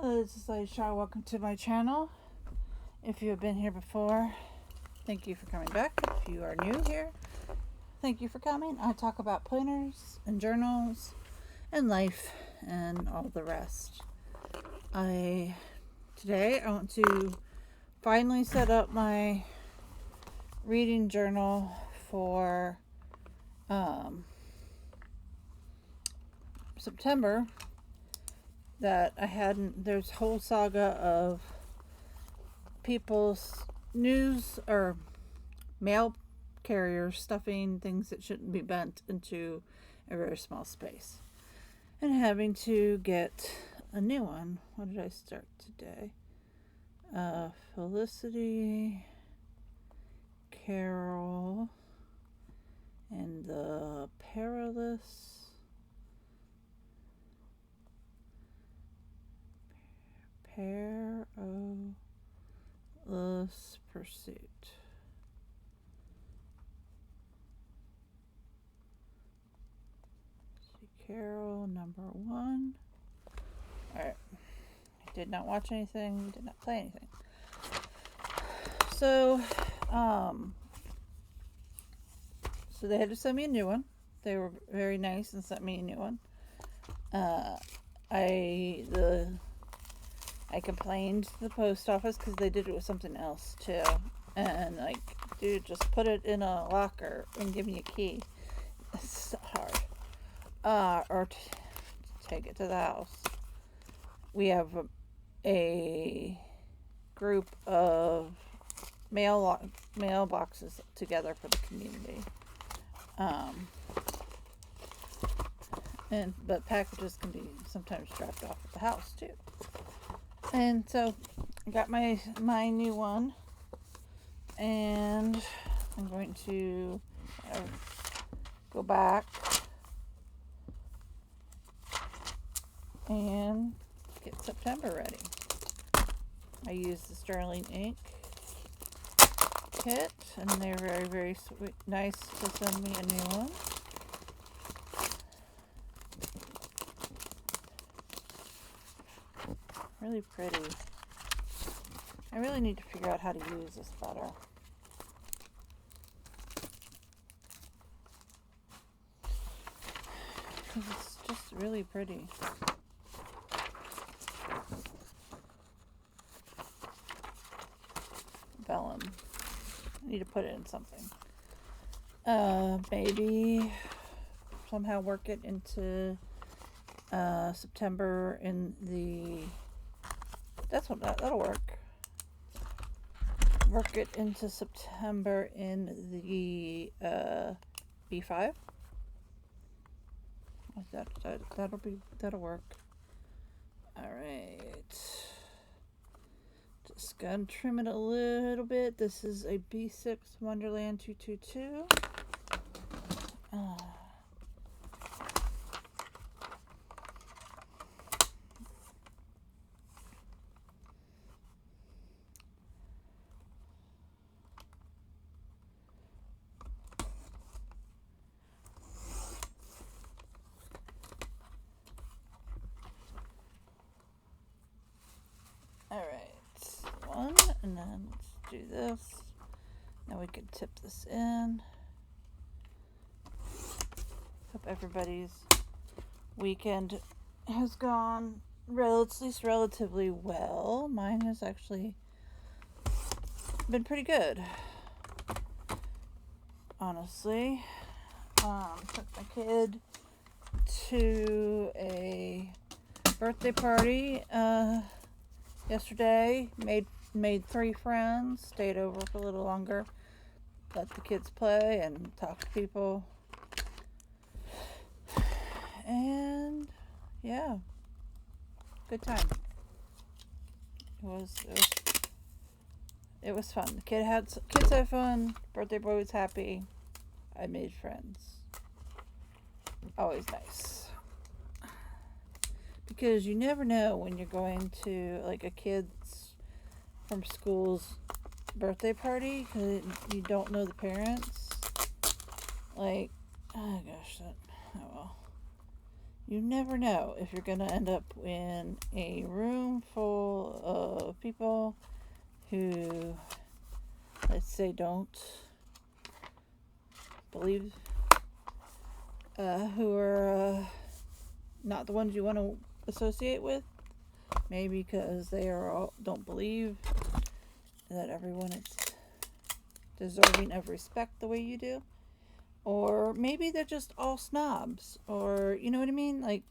This is Aisha. Welcome to my channel. If you have been here before, thank you for coming back. If you are new here, thank you for coming. I talk about planners and journals and life and all the rest. Today I want to finally set up my reading journal for September. That I hadn't, there's a whole saga of people's news or mail carriers stuffing things that shouldn't be bent into a very small space and having to get a new one. What did I start today? Felicity, Carol, and the Perilous Pursuit. See, Carol number 1. Alright. I did not watch anything, did not play anything. So they had to send me a new one. They were very nice and sent me a new one. I complained to the post office because they did it with something else too. And like, dude, just put it in a locker and give me a key. It's hard. Or take it to the house. We have a group of mailboxes together for the community. But packages can be sometimes dropped off at the house too. And so I got my new one, and I'm going to go back and get September ready. I used the Sterling ink kit, and they're very, very sweet, nice to send me a new one. Really pretty. I really need to figure out how to use this better. Because it's just really pretty. Vellum. I need to put it in something. Maybe somehow work it into September in the... that'll work. Work it into September in the B5. That'll work. All right. Just gonna trim it a little bit. This is a B6 Wonderland 222. One, and then let's do this. Now we can tip this in. Hope everybody's weekend has gone at least relatively well. Mine has actually been pretty good, honestly. Took my kid to a birthday party yesterday. Made 3 friends, stayed over for a little longer, let the kids play and talk to people, and yeah, good time. It was fun. The kids had fun. Birthday boy was happy. I made friends. Always nice. Because you never know when you're going to like a kid's from school's birthday party, because you don't know the parents. Like, oh gosh, oh well. You never know if you're going to end up in a room full of people who, let's say, don't believe, who are not the ones you want to associate with. Maybe because they don't believe that everyone is deserving of respect the way you do. Or maybe they're just all snobs. Or, you know what I mean? Like,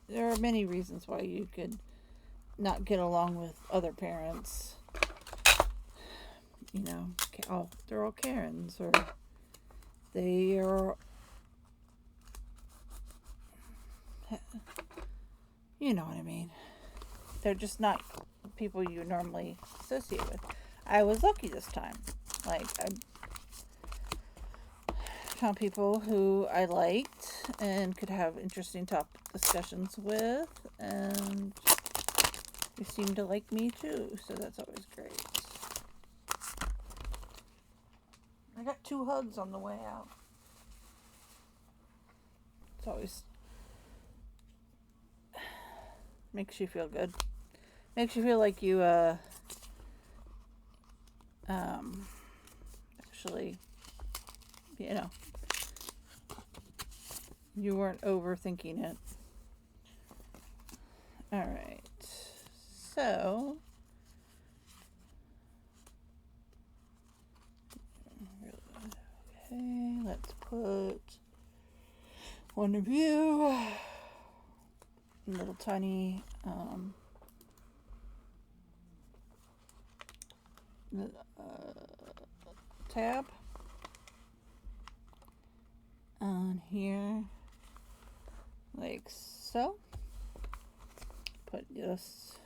there are many reasons why you could not get along with other parents. You know, they're all Karens, or they are, you know what I mean. They're just not people you normally associate with. I was lucky this time. Like, I found people who I liked and could have interesting discussions with, and who seemed to like me too, so that's always great. I got 2 hugs on the way out. It's always makes you feel good. Makes you feel like you actually, you know, you weren't overthinking it. Alright, so okay, let's put one of you, little tiny tab on here, like so. Put this.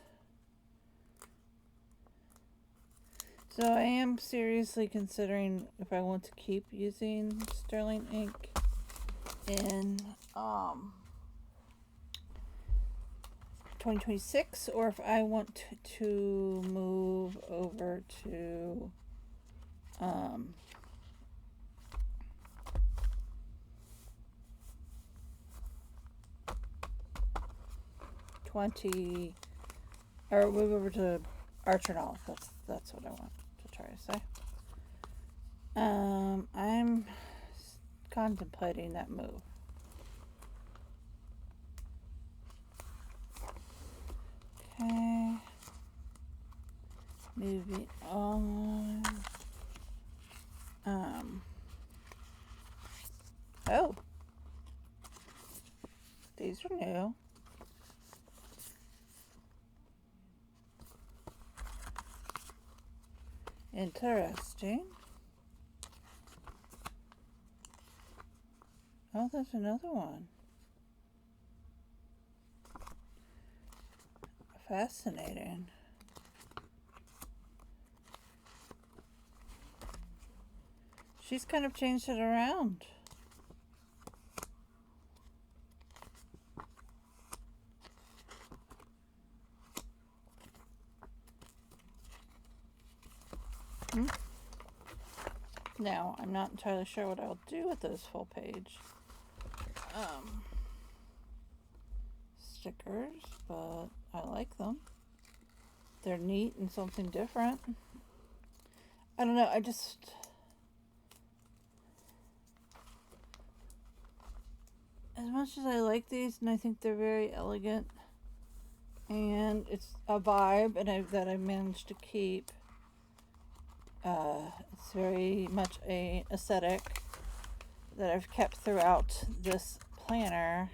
So I am seriously considering if I want to keep using Sterling ink in 2026, or if I want to move over to 20, or move over to Archer and Olive. That's what I want to try to say. I'm contemplating that move. Okay. Moving on. Oh. These are new. Interesting. Oh, there's another one. Fascinating. She's kind of changed it around. Now, I'm not entirely sure what I'll do with this full page stickers, but I like them. They're neat and something different. I don't know, as much as I like these, and I think they're very elegant, and it's a vibe that I managed to keep. It's very much an aesthetic that I've kept throughout this planner.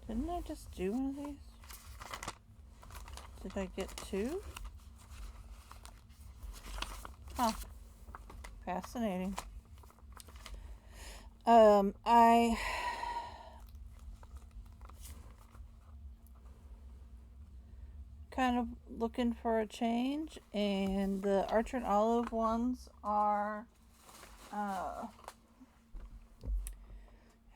Didn't I just do one of these? Did I get 2? Huh. Fascinating. I kind of looking for a change, and the Archer and Olive ones are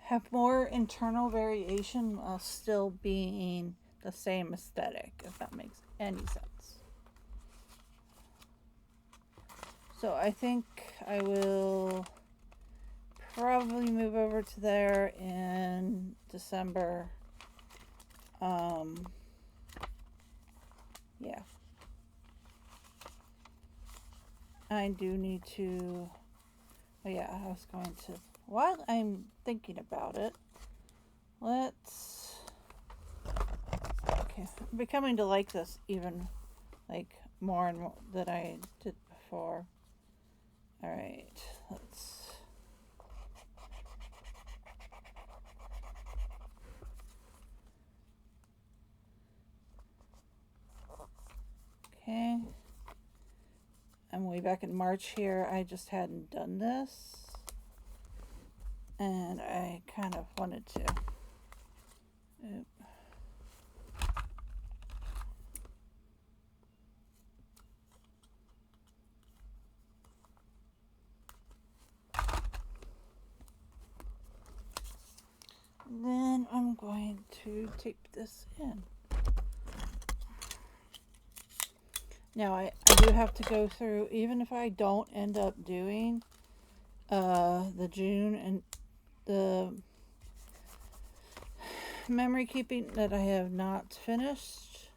have more internal variation while still being the same aesthetic, if that makes any sense. So I think I will probably move over to there in December. Yeah. I do need to, oh yeah, I was going to, while I'm thinking about it, let's, okay, I'm becoming to like this even, like, more and more than I did before. Alright, let's, okay, I'm way back in March here. I just hadn't done this, and I kind of wanted to. Oop. Then I'm going to tape this in. Now I do have to go through, even if I don't end up doing the June and the memory keeping that I have not finished,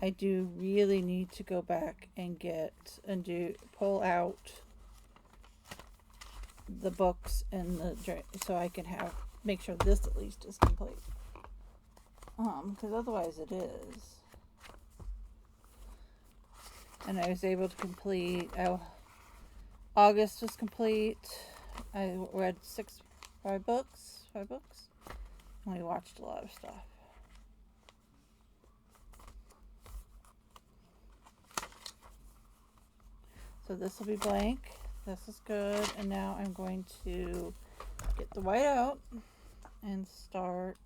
I do really need to go back and pull out the books and so I can make sure this at least is complete. Because otherwise it is. And I was able to complete, August was complete. I read 5 books. And we watched a lot of stuff. So this will be blank. This is good. And now I'm going to get the white out and start.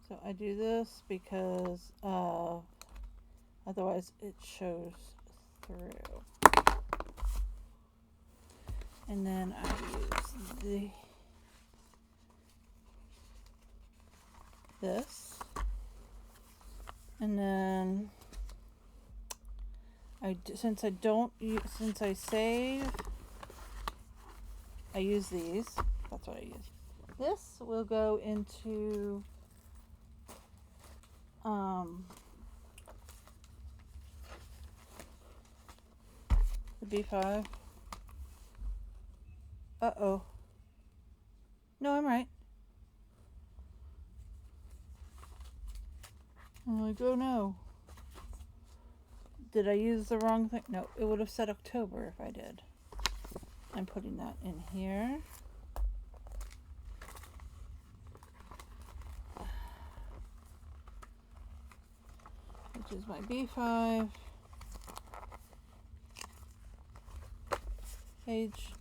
So I do this because otherwise it shows through. And then I use this. And then since I save, I use these. That's what I use. This will go into the B5. Uh-oh. No, I'm right. I'm like, oh no. Did I use the wrong thing? No, it would have said October if I did. I'm putting that in here. Which is my B5 page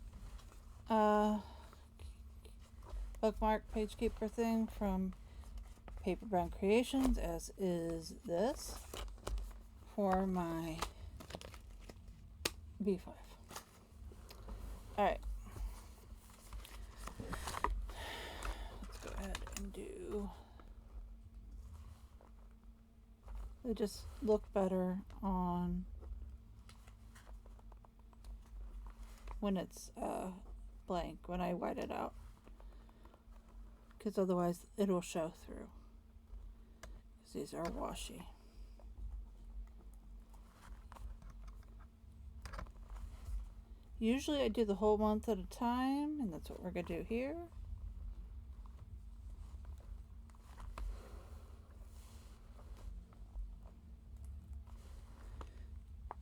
bookmark page keeper thing from Paperbound Creations, as is this for my B5. Alright. Let's go ahead and do. They just look better on when it's blank, when I white it out, because otherwise it'll show through, because these are washy. Usually I do the whole month at a time, and that's what we're going to do here.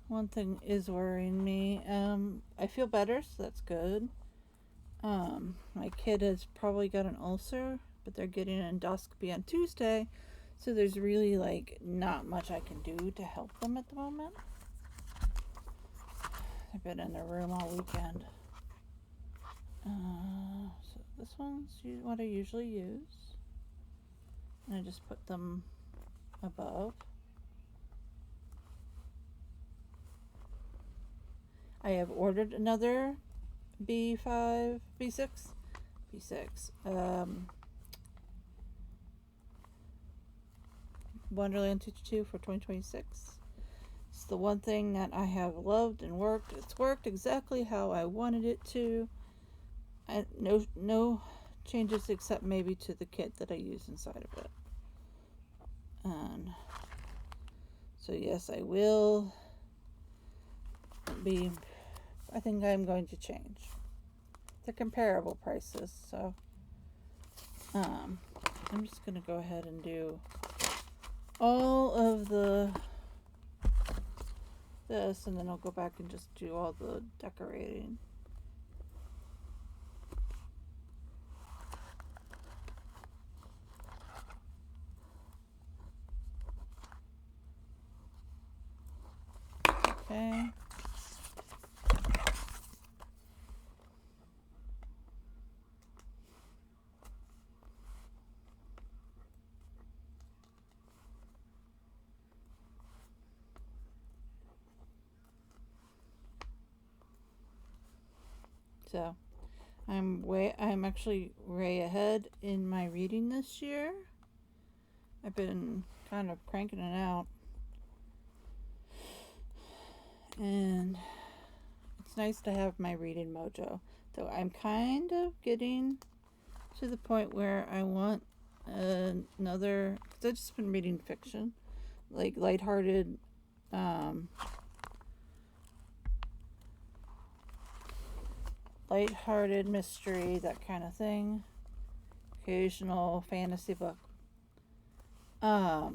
One thing is worrying me. I feel better, so that's good. My kid has probably got an ulcer, but they're getting an endoscopy on Tuesday, so there's really like not much I can do to help them at the moment. I've been in their room all weekend. So this one's what I usually use, and I just put them above. I have ordered another B6 B6 Wonderland 222 for 2026. It's the one thing that I have loved and worked. It's worked exactly how I wanted it to. And no changes except maybe to the kit that I use inside of it. And so yes, I will be. I think I'm going to change. They're comparable prices, so I'm just gonna go ahead and do all of this, and then I'll go back and just do all the decorating. Okay. So I'm actually way ahead in my reading this year. I've been kind of cranking it out. And it's nice to have my reading mojo. Though I'm kind of getting to the point where I want another, because I've just been reading fiction, like lighthearted mystery, that kind of thing. Occasional fantasy book. I've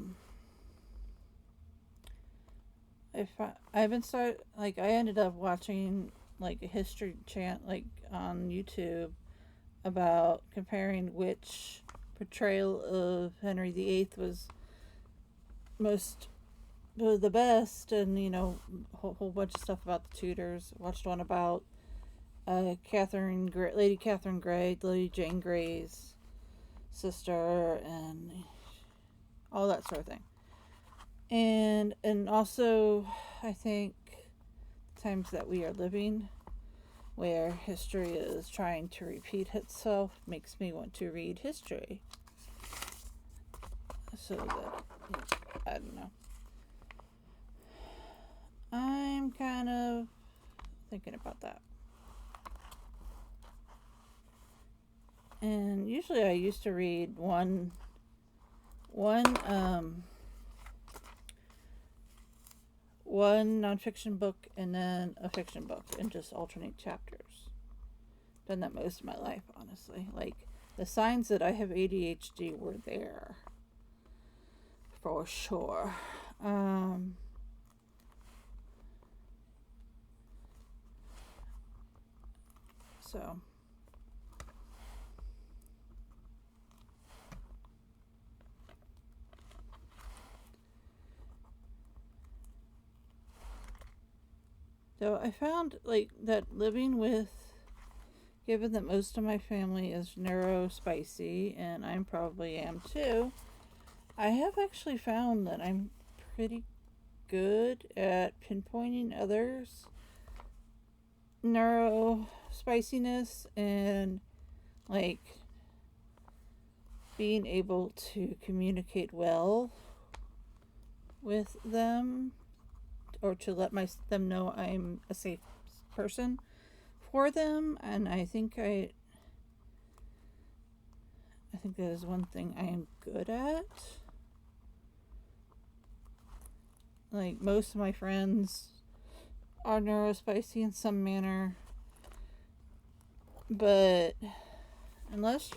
been I ended up watching like a history chant like on YouTube about comparing which portrayal of Henry VIII was the best, and whole bunch of stuff about the Tudors. Watched one about Lady Catherine Grey, Lady Jane Grey's sister, and all that sort of thing. And also, I think times that we are living, where history is trying to repeat itself, makes me want to read history. So that, I don't know. I'm kind of thinking about that. And usually I used to read one nonfiction book and then a fiction book and just alternate chapters. Done that most of my life, honestly. Like, the signs that I have ADHD were there. For sure. So. So I found that given that most of my family is neurospicy, and I probably am too, I have actually found that I'm pretty good at pinpointing others' neurospiciness and being able to communicate well with them, or to let them know I'm a safe person for them. And I think that is one thing I am good at. Like, most of my friends are neurospicy in some manner, but unless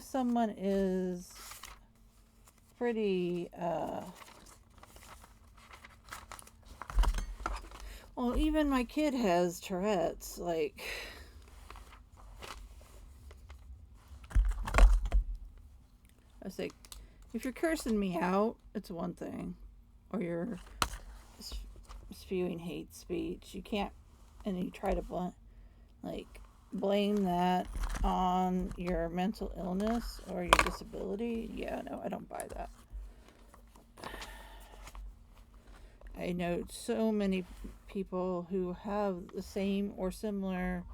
someone is pretty well, even my kid has Tourette's. I was like, if you're cursing me out, it's one thing, or you're spewing hate speech. You can't, and you try to blame that on your mental illness or your disability. Yeah, no, I don't buy that. I know so many people who have the same or similar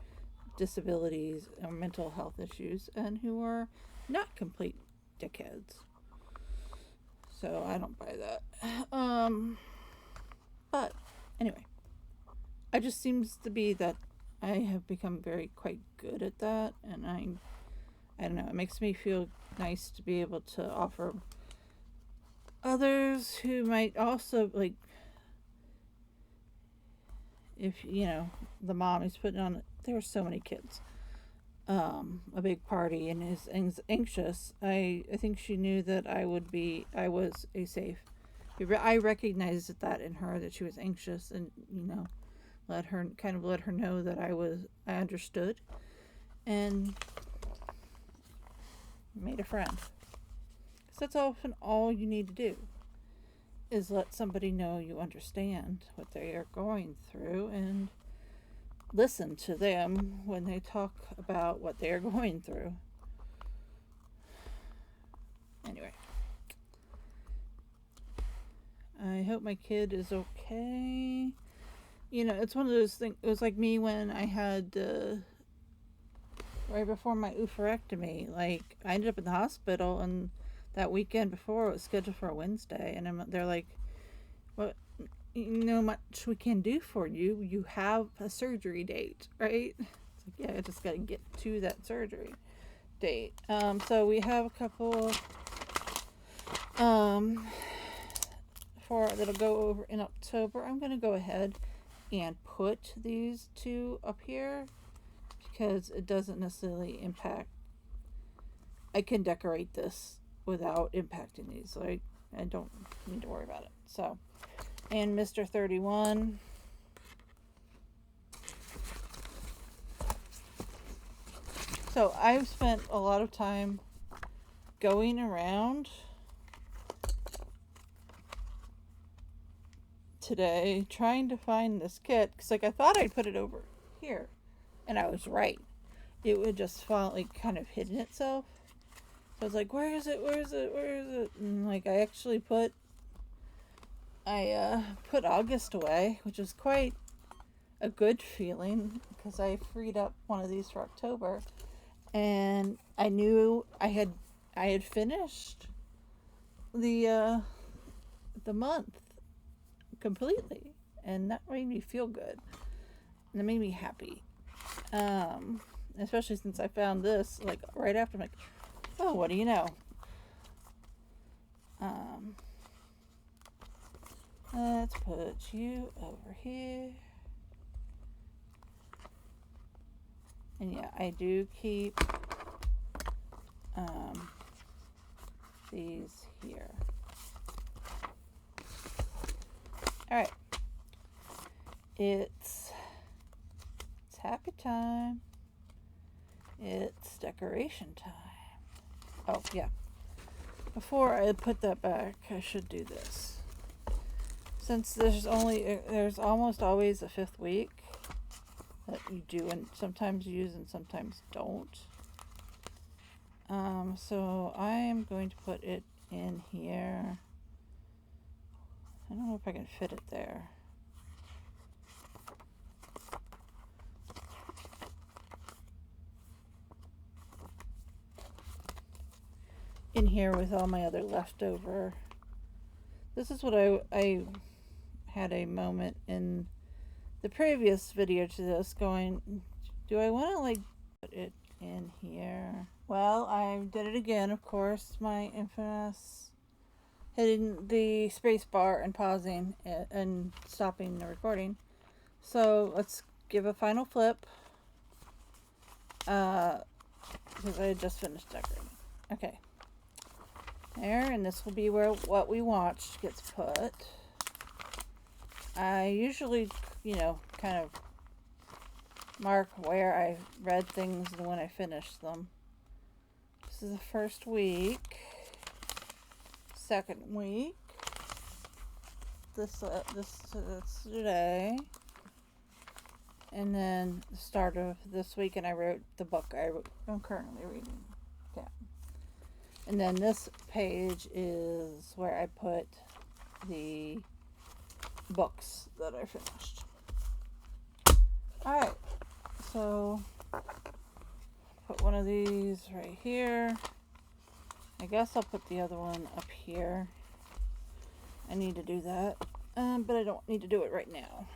disabilities or mental health issues, and who are not complete dickheads. So I don't buy that. But anyway, it just seems to be that I have become quite good at that, and I don't know, it makes me feel nice to be able to offer others who might also, like, if, the mom is putting on, there were so many kids, a big party and is anxious. I think she knew that I was a safe. I recognized that in her, that she was anxious, and, let her know that I understood, and made a friend. Because that's often all you need to do, is let somebody know you understand what they are going through, and listen to them when they talk about what they are going through. Anyway, I hope my kid is okay. It's one of those things. It was like me when I had right before my oophorectomy. Like, I ended up in the hospital, and that weekend before, it was scheduled for a Wednesday, and they're like, "Well, much we can do for you. You have a surgery date, right?" It's like, yeah, I just got to get to that surgery date. So we have a couple that'll go over in October. I'm going to go ahead and put these two up here because it doesn't necessarily impact. I can decorate this without impacting these, so I don't need to worry about it. So, and Mr. 31. So I've spent a lot of time going around today trying to find this kit, because I thought I'd put it over here, and I was right. It would just finally kind of hidden itself. So I was like, where is it? And I actually put August away, which is quite a good feeling, because I freed up one of these for October, and I knew I had finished the month completely, and that made me feel good, and it made me happy, especially since I found this like right after. I'm like, oh, what do you know? Let's put you over here, and yeah, I do keep these here. Alright, it's happy time. It's decoration time. Oh, yeah. Before I put that back, I should do this. Since there's almost always a fifth week that you do and sometimes use and sometimes don't. So I am going to put it in here. I don't know if I can fit it there. In here with all my other leftover. This is what I had a moment in the previous video to this going, do I want to put it in here? Well, I did it again, of course, my infamous hitting the space bar and pausing and stopping the recording. So let's give a final flip, because I had just finished decorating. Okay, there, and this will be where what we watched gets put. I usually, kind of mark where I read things and when I finished them. This is the first week. Second week. This today. And then the start of this week, and I wrote the book I'm currently reading. Yeah. And then this page is where I put the books that I finished. Alright, so put one of these right here, I guess I'll put the other one up here. I need to do that, but I don't need to do it right now.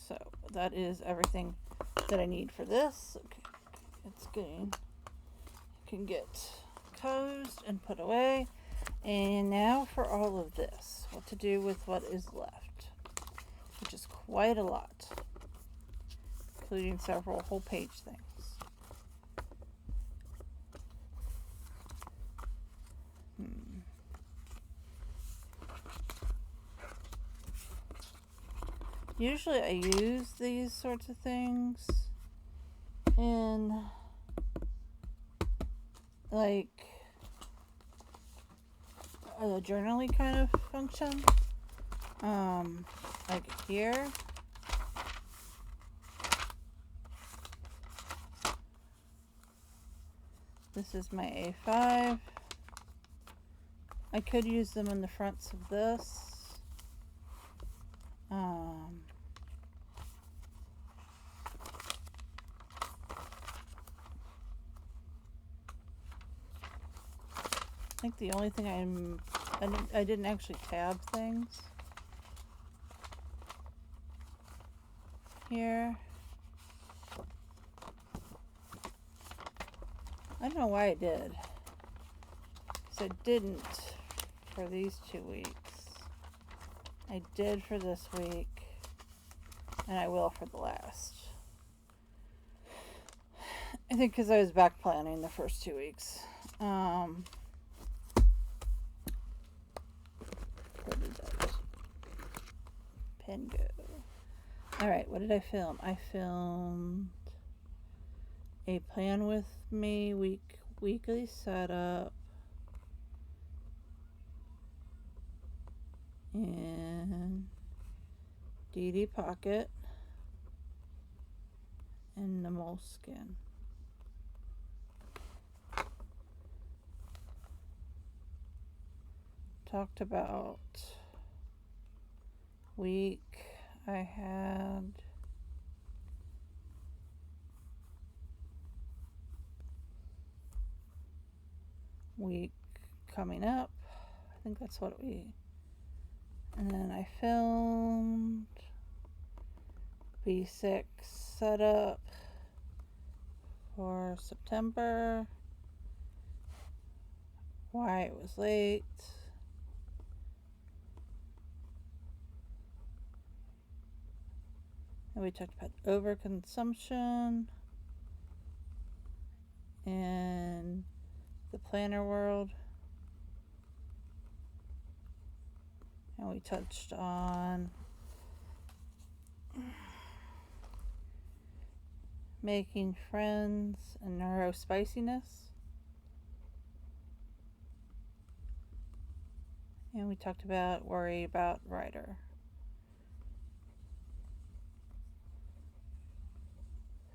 So that is everything that I need for this. Okay. It's getting, can get closed and put away. And now for all of this, what to do with what is left, which is quite a lot, including several whole page things. Usually I use these sorts of things in like a journaling kind of function. Like here. This is my A5. I could use them in the fronts of this. I think the only thing I didn't actually tab things here. I don't know why I did, because I didn't for these 2 weeks. I did for this week, and I will for the last. I think because I was back planning the first 2 weeks. Where did that pen go? Alright, what did I film? I filmed a plan with me weekly setup in DD Pocket and the Moleskin. Talked about week I had. Week coming up. I think that's what we. And then I filmed B6 setup for September. Why it was late. And we talked about overconsumption and the planner world. And we touched on making friends and neurospiciness. And we talked about worry about writer.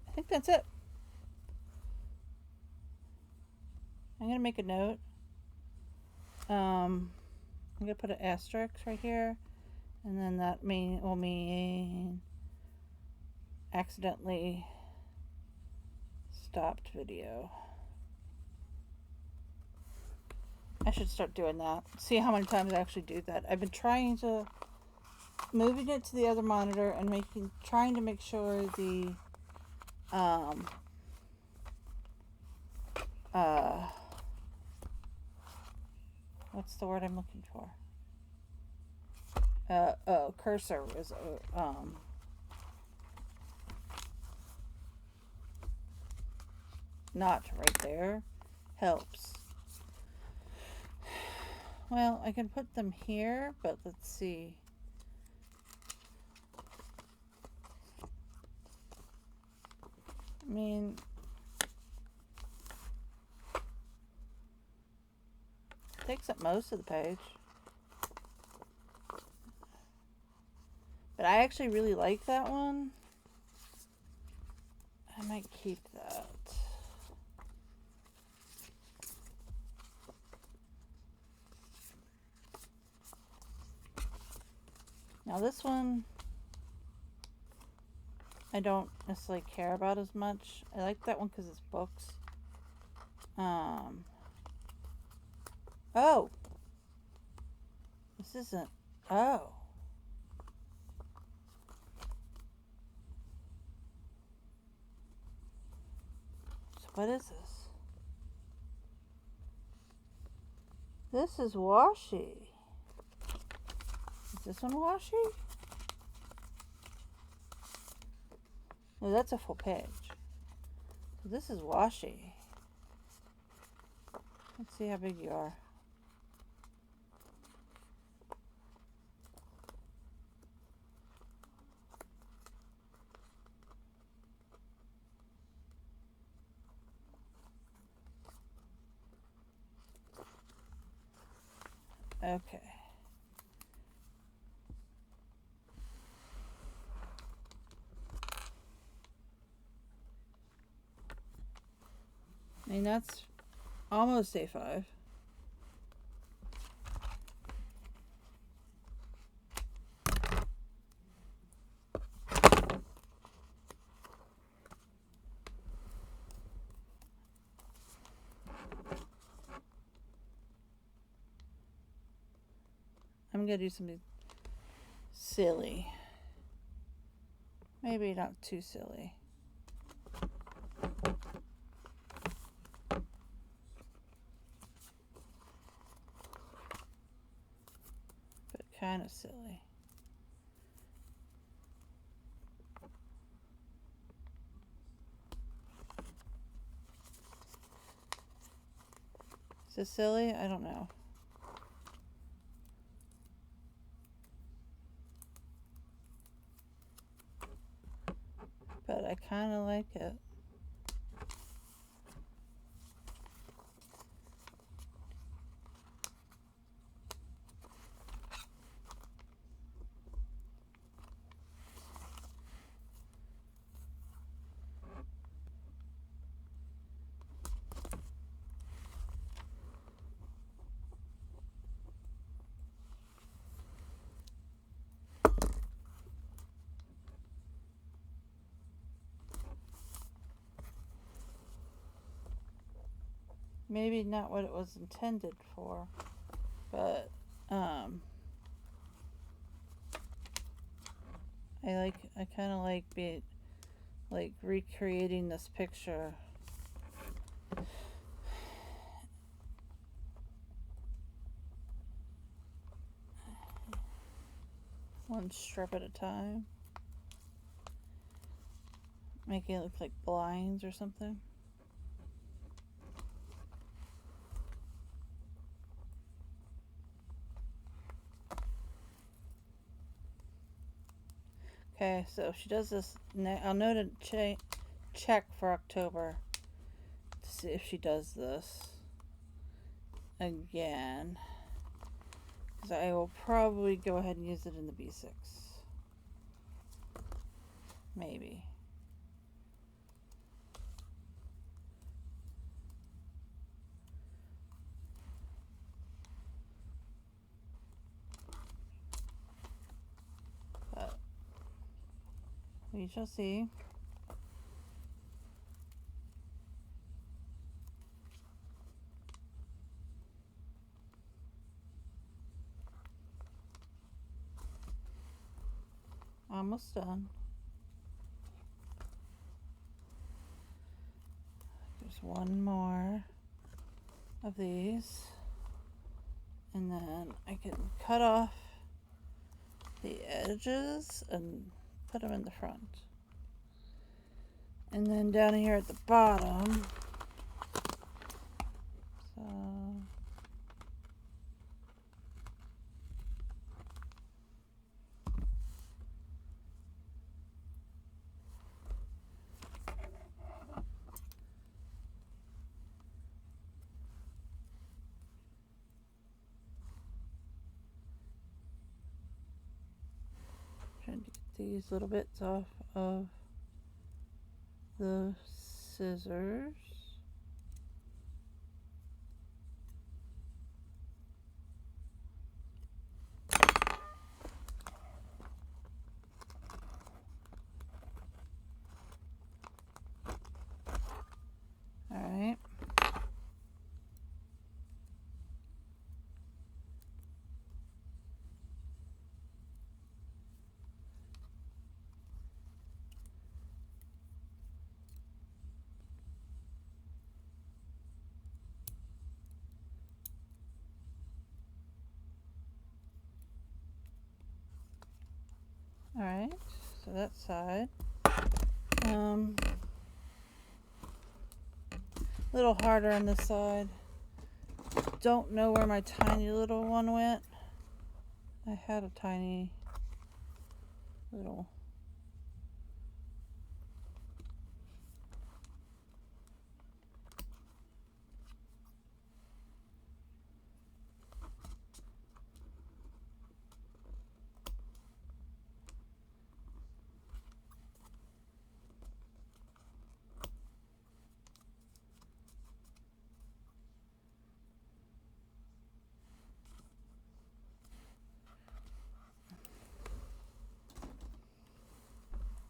I think that's it. I'm going to make a note. I'm going to put an asterisk right here. And then that will mean accidentally stopped video. I should start doing that. See how many times I actually do that. I've been trying to moving it to the other monitor and trying to make sure the what's the word I'm looking for? Cursor is not right there. Helps. Well, I can put them here, but let's see. I mean, it takes up most of the page. But I actually really like that one. I might keep that. Now this one, I don't necessarily care about as much. I like that one because it's books. Oh, this isn't. Oh. So what is this? This is washi. Is this one washi? No, that's a full page. So this is washi. Let's see how big you are. Okay. I mean, that's almost A5. I'm going to do something silly. Maybe not too silly. But kind of silly. Is this silly? I don't know. But I kind of like it. Maybe not what it was intended for, but I kind of like recreating this picture. One strip at a time. Making it look like blinds or something. Okay, so if she does this, I'll note a check for October to see if she does this again. Because I will probably go ahead and use it in the B6. Maybe. But we shall see. Almost done. There's one more of these. And then I can cut off the edges and put them in the front. And then down here at the bottom, so trying to get these little bits off of the scissors. Alright. Alright, so that side. Little harder on this side. Don't know where my tiny little one went. I had a tiny little.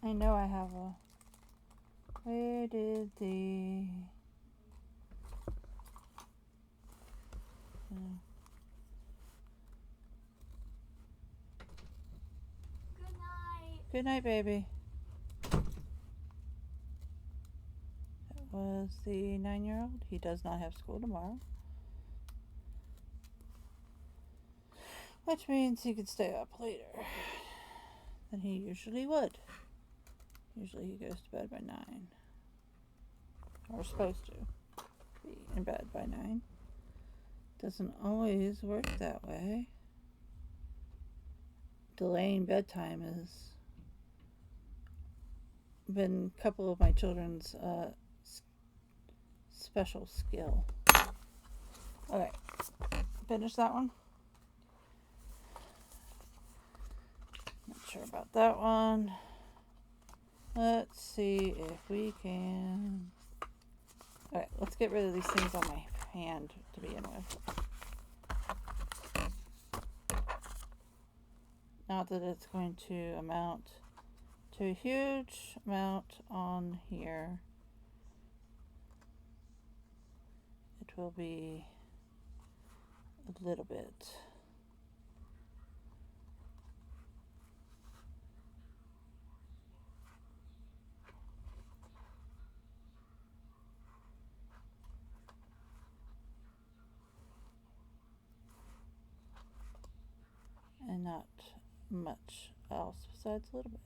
I know I have a. Where did the. Good night. Good night, baby. That was the 9-year-old. He does not have school tomorrow. Which means he could stay up later than he usually would. Usually he goes to bed by 9. Or supposed to be in bed by 9. Doesn't always work that way. Delaying bedtime has been a couple of my children's special skill. Okay, finish that one. Not sure about that one. Let's see if we can. Alright, let's get rid of these things on my hand to begin with. Not that it's going to amount to a huge amount on here. It will be a little bit. And not much else besides a little bit.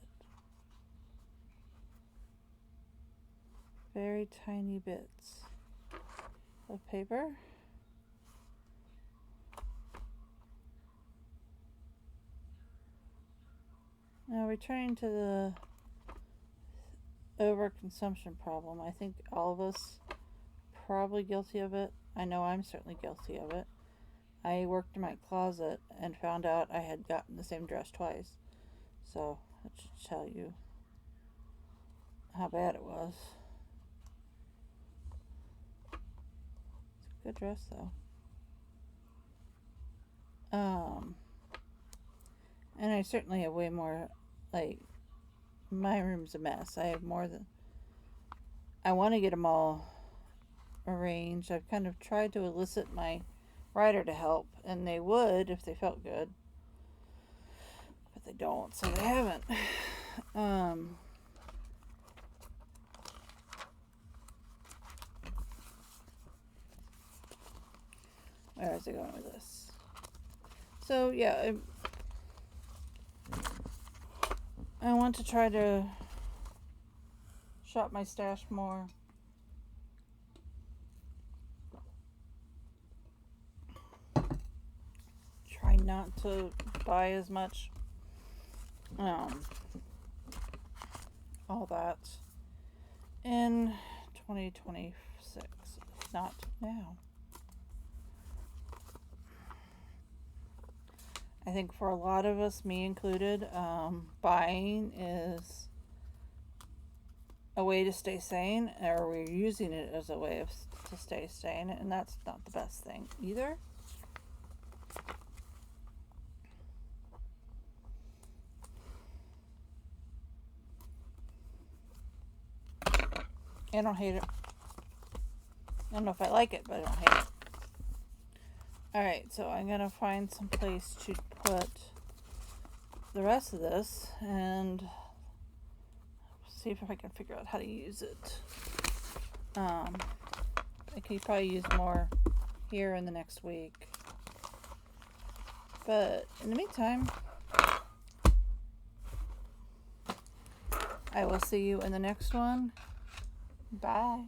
Very tiny bits of paper. Now returning to the overconsumption problem, I think all of us probably guilty of it. I know I'm certainly guilty of it. I worked in my closet and found out I had gotten the same dress twice. So that should tell you how bad it was. It's a good dress though. And I certainly have way more, like, my room's a mess. I have more than, I want to get them all arranged. I've kind of tried to elicit my writer to help, and they would if they felt good, but they don't, so they haven't. Where is it going with this? So yeah, I want to try to shop my stash more. Try not to buy as much. All that in 2026, not now. I think for a lot of us, me included, buying is a way to stay sane, or we're using it as a way to stay sane, and that's not the best thing either. I don't hate it. I don't know if I like it, but I don't hate it. Alright, so I'm going to find some place to put the rest of this and see if I can figure out how to use it. I could probably use more here in the next week. But in the meantime, I will see you in the next one. Bye.